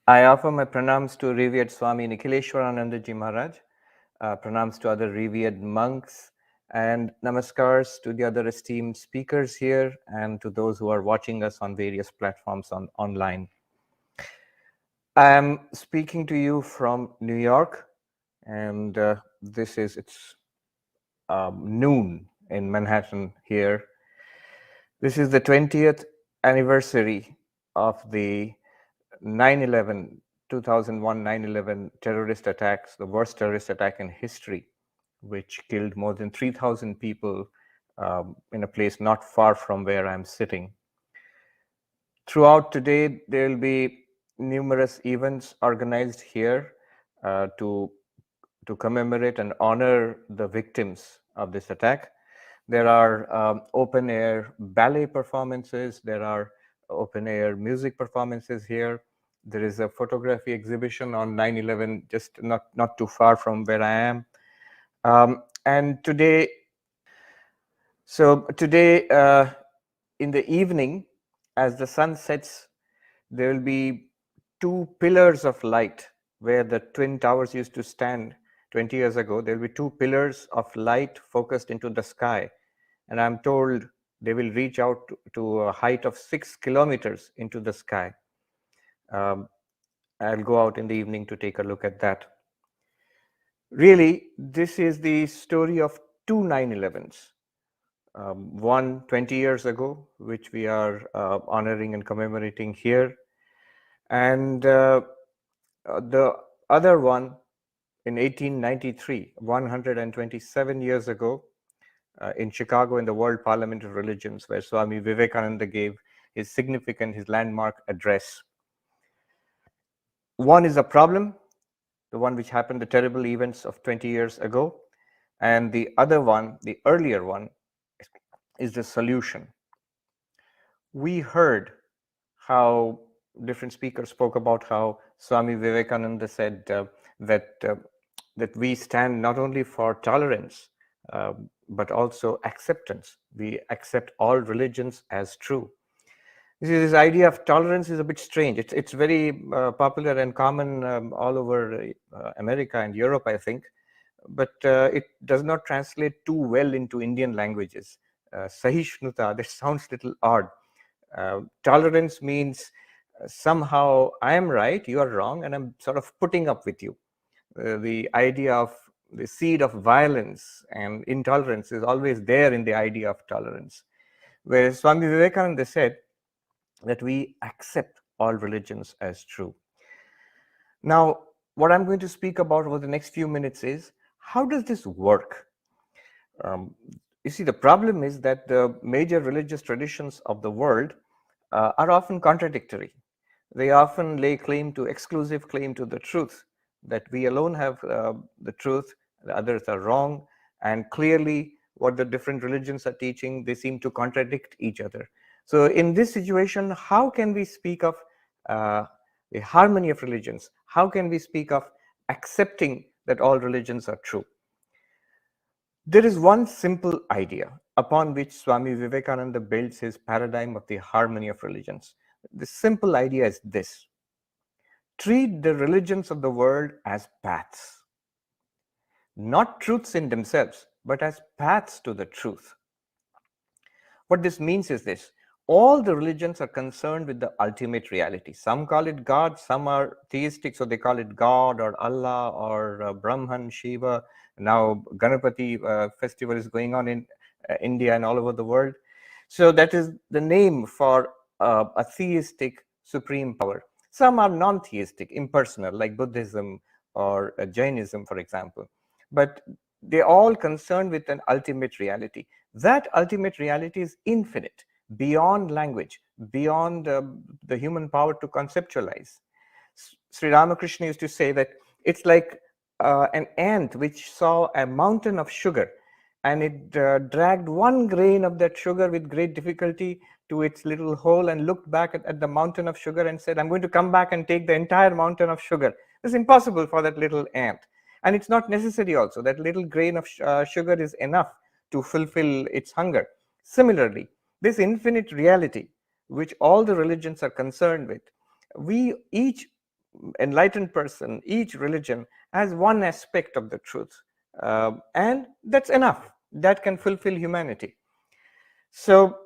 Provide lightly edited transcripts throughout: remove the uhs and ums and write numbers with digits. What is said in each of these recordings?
I offer my pranams to revered Swami Nikhileshwarananda Ji Maharaj, pranams to other revered monks, and namaskars to the other esteemed speakers here and to those who are watching us on various platforms online. I am speaking to you from New York, and it's noon in Manhattan here. This is the 20th anniversary of the 9/11, 2001 9/11 terrorist attacks, the worst terrorist attack in history, which killed more than 3,000 people in a place not far from where I'm sitting. Throughout today, there will be numerous events organized here to commemorate and honor the victims of this attack. There are open air ballet performances. There are open air music performances here. There is a photography exhibition on 9/11, just not too far from where I am. And today, in the evening, as the sun sets, there will be two pillars of light where the Twin Towers used to stand 20 years ago. There will be two pillars of light focused into the sky. And I'm told they will reach out to a height of 6 kilometers into the sky. I'll go out in the evening to take a look at that. Really, this is the story of two 9/11s. One 20 years ago, which we are honoring and commemorating here. And the other one in 1893, 127 years ago, in Chicago in the World Parliament of Religions, where Swami Vivekananda gave his landmark address. One is a problem, the one which happened, the terrible events of 20 years ago. And the other one, the earlier one, is the solution. We heard how different speakers spoke about how Swami Vivekananda said that we stand not only for tolerance, but also acceptance. We accept all religions as true. You see, this idea of tolerance is a bit strange. It's very popular and common all over America and Europe, I think, but it does not translate too well into Indian languages. Sahishnuta, that sounds a little odd. Tolerance means somehow I am right, you are wrong, and I'm sort of putting up with you. The idea of the seed of violence and intolerance is always there in the idea of tolerance. Whereas Swami Vivekananda said that we accept all religions as true. Now, what I'm going to speak about over the next few minutes is, how does this work? You see, the problem is that the major religious traditions of the world are often contradictory. They often lay exclusive claim to the truth, that we alone have the truth, the others are wrong, and clearly what the different religions are teaching, they seem to contradict each other. So in this situation, how can we speak of the harmony of religions? How can we speak of accepting that all religions are true? There is one simple idea upon which Swami Vivekananda builds his paradigm of the harmony of religions. The simple idea is this: treat the religions of the world as paths, not truths in themselves, but as paths to the truth. What this means is this: all the religions are concerned with the ultimate reality. Some call it God, some are theistic, so they call it God or Allah or Brahman, Shiva. Now Ganapati festival is going on in India and all over the world. So that is the name for a theistic supreme power. Some are non-theistic, impersonal, like Buddhism or Jainism, for example. But they're all concerned with an ultimate reality. That ultimate reality is infinite, beyond language, beyond the human power to conceptualize. Shri Ramakrishna used to say that it's like an ant which saw a mountain of sugar, and it dragged one grain of that sugar with great difficulty to its little hole and looked back at the mountain of sugar and said, I'm going to come back and take the entire mountain of sugar. It's impossible for that little ant. And it's not necessary also. That little grain of sugar is enough to fulfill its hunger. Similarly, this infinite reality, which all the religions are concerned with, we each enlightened person, each religion has one aspect of the truth, and that's enough. That can fulfill humanity. So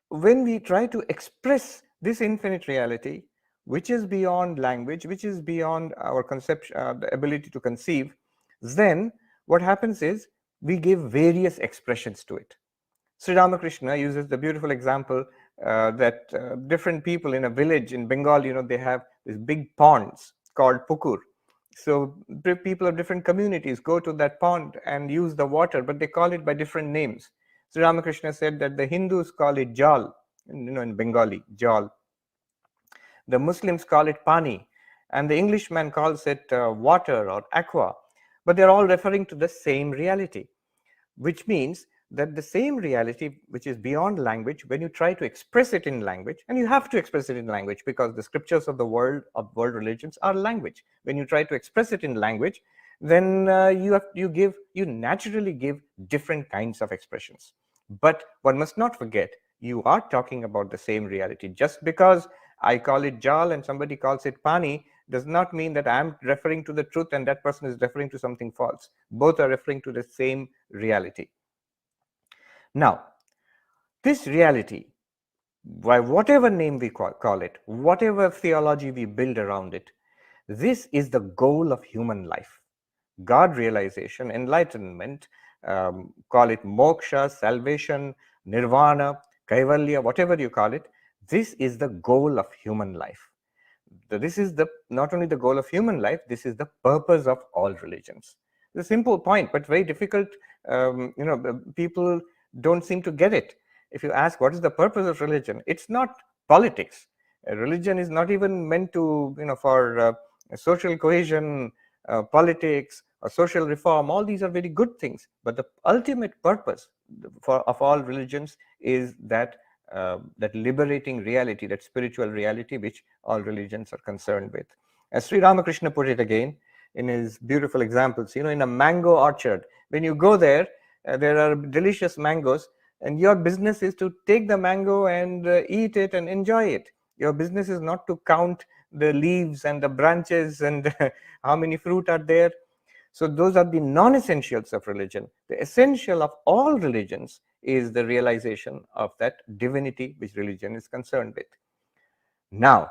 when we try to express this infinite reality, which is beyond language, which is beyond our conception, the ability to conceive, then what happens is we give various expressions to it. Sri Ramakrishna uses the beautiful example that different people in a village in Bengal, they have these big ponds called pukur. So people of different communities go to that pond and use the water, but they call it by different names. Sri Ramakrishna said that the Hindus call it jal, in Bengali, jal. The Muslims call it pani, and the Englishman calls it water or aqua. But they're all referring to the same reality, which means that the same reality, which is beyond language, when you try to express it in language, and you have to express it in language because the scriptures of the world religions are language. When you try to express it in language, then you naturally give different kinds of expressions. But one must not forget, you are talking about the same reality. Just because I call it jal and somebody calls it pani does not mean that I'm referring to the truth and that person is referring to something false. Both are referring to the same reality. Now, this reality, by whatever name we call it, whatever theology we build around it, this is the goal of human life. God realization, enlightenment, call it moksha, salvation, nirvana, kaivalya, whatever you call it, this is the goal of human life. This is not only the goal of human life, this is the purpose of all religions. It's a simple point, but very difficult. People don't seem to get it. If you ask what is the purpose of religion, it's not politics. Religion is not even meant to, for social cohesion, politics, or social reform. All these are very good things, but the ultimate purpose of all religions is that liberating reality, that spiritual reality, which all religions are concerned with. As Sri Ramakrishna put it again in his beautiful examples, in a mango orchard, when you go there, there are delicious mangoes, and your business is to take the mango and eat it and enjoy it. Your business is not to count the leaves and the branches and how many fruit are there. So those are the non-essentials of religion. The essential of all religions is the realization of that divinity which religion is concerned with. Now,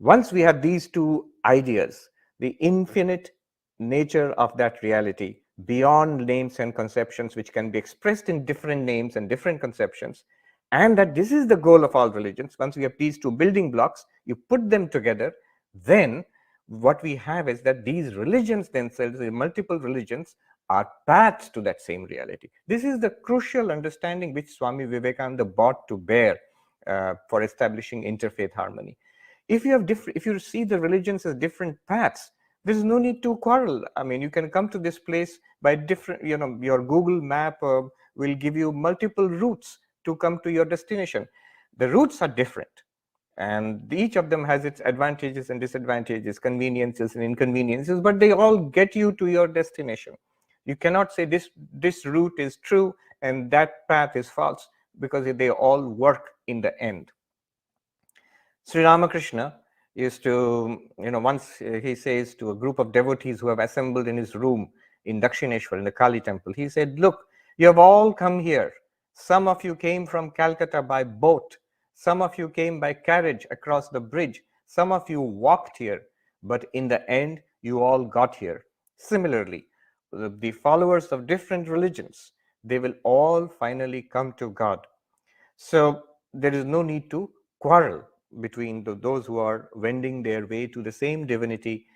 once we have these two ideas, the infinite nature of that reality beyond names and conceptions, which can be expressed in different names and different conceptions, and that this is the goal of all religions, once we have these two building blocks, you put them together, then what we have is that these religions themselves, the multiple religions, are paths to that same reality. This is the crucial understanding which Swami Vivekananda brought to bear for establishing interfaith harmony. If you see the religions as different paths, there is no need to quarrel. I mean, you can come to this place by different, your Google map will give you multiple routes to come to your destination. The routes are different, and each of them has its advantages and disadvantages, conveniences and inconveniences, but they all get you to your destination. You cannot say this route is true and that path is false, because they all work in the end. Sri Ramakrishna used to, once he says to a group of devotees who have assembled in his room in Dakshineshwar, in the Kali temple, he said, look, you have all come here. Some of you came from Calcutta by boat. Some of you came by carriage across the bridge. Some of you walked here. But in the end, you all got here. Similarly, the followers of different religions, they will all finally come to God. So there is no need to quarrel between those who are wending their way to the same divinity,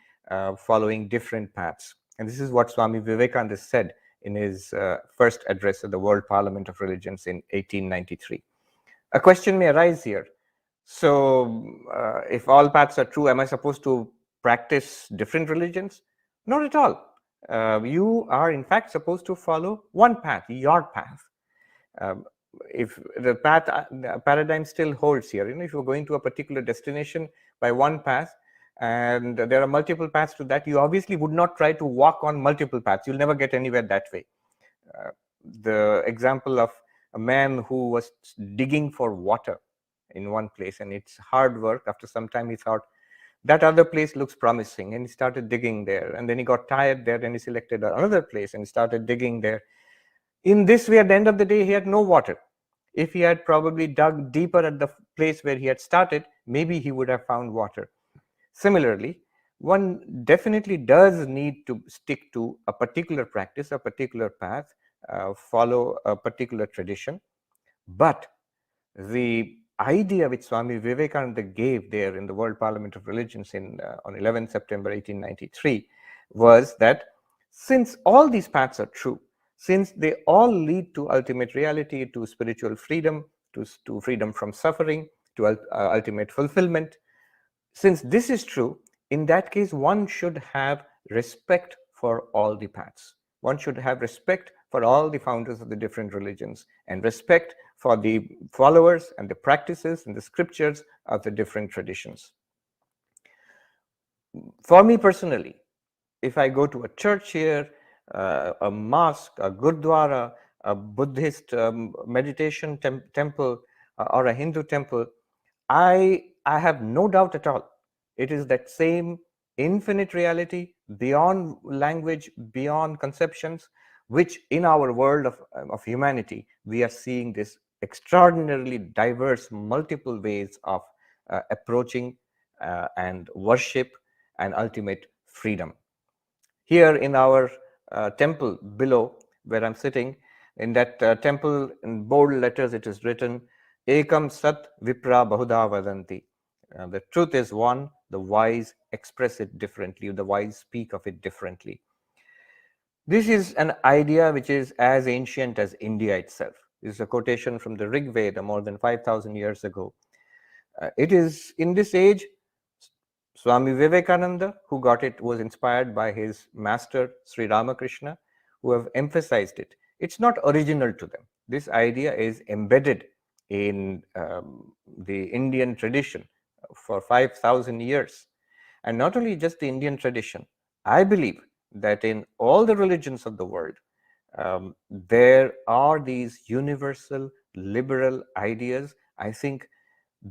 following different paths. And this is what Swami Vivekananda said in his first address at the World Parliament of Religions in 1893. A question may arise here. So if all paths are true, am I supposed to practice different religions? Not at all. You are in fact supposed to follow one path, your path. If the paradigm still holds here, if you're going to a particular destination by one path and there are multiple paths to that, you obviously would not try to walk on multiple paths. You'll never get anywhere that way. The example of a man who was digging for water in one place, and it's hard work. After some time he thought, That other place looks promising, and he started digging there. And then he got tired there, and he selected another place and started digging there. In this way, at the end of the day, he had no water. If he had probably dug deeper at the place where he had started, maybe he would have found water. Similarly, one definitely does need to stick to a particular practice, a particular path, follow a particular tradition. But the idea which Swami Vivekananda gave there in the World Parliament of Religions on 11th September 1893 was that since all these paths are true, since they all lead to ultimate reality, to spiritual freedom, to freedom from suffering, to ultimate fulfillment, since this is true, in that case, one should have respect for all the paths. One should have respect for all the founders of the different religions and respect for the followers and the practices and the scriptures of the different traditions. For me personally, if I go to a church here, a mosque, a gurdwara, a Buddhist meditation temple, or a Hindu temple, I have no doubt at all. It is that same infinite reality beyond language, beyond conceptions, which in our world of humanity, we are seeing this extraordinarily diverse, multiple ways of approaching and worship and ultimate freedom. Here in our temple below where I'm sitting, in that temple in bold letters it is written, Ekam Sat Vipra Bahuda Vadanti. The truth is one, the wise express it differently, the wise speak of it differently. This is an idea which is as ancient as India itself. This is a quotation from the Rig Veda more than 5,000 years ago. It is in this age, Swami Vivekananda, who got it, was inspired by his master, Sri Ramakrishna, who have emphasized it. It's not original to them. This idea is embedded in the Indian tradition for 5,000 years. And not only just the Indian tradition, I believe that in all the religions of the world, there are these universal liberal ideas. I think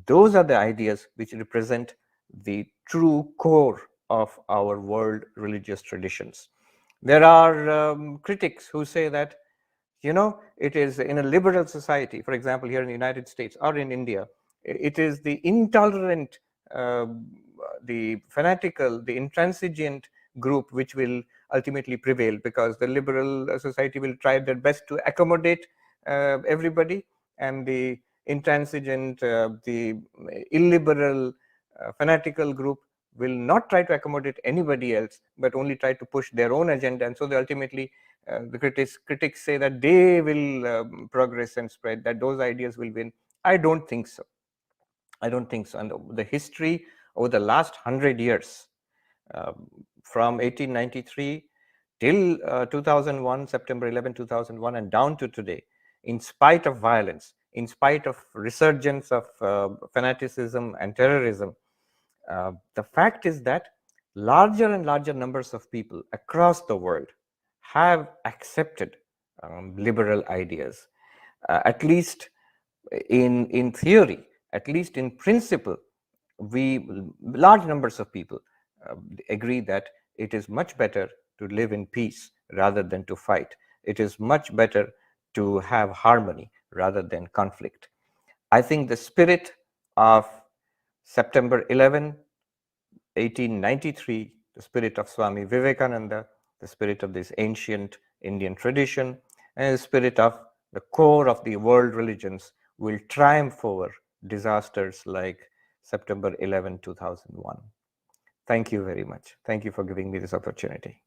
those are the ideas which represent the true core of our world religious traditions. There are critics who say that, it is in a liberal society, for example, here in the United States or in India, it is the intolerant, the fanatical, the intransigent group which will ultimately prevail, because the liberal society will try their best to accommodate everybody, and the intransigent, the illiberal, fanatical group will not try to accommodate anybody else, but only try to push their own agenda. And so they ultimately, the critics say that they will progress and spread, that those ideas will win. I don't think so. I don't think so. And the history over the last 100 years, from 1893 till 2001, September 11, 2001, and down to today, in spite of violence, in spite of resurgence of fanaticism and terrorism, the fact is that larger and larger numbers of people across the world have accepted liberal ideas, at least in theory, at least in principle. Large numbers of people agree that it is much better to live in peace rather than to fight. It is much better to have harmony rather than conflict. I think the spirit of September 11, 1893, the spirit of Swami Vivekananda, the spirit of this ancient Indian tradition, and the spirit of the core of the world religions will triumph over disasters like September 11, 2001. Thank you very much. Thank you for giving me this opportunity.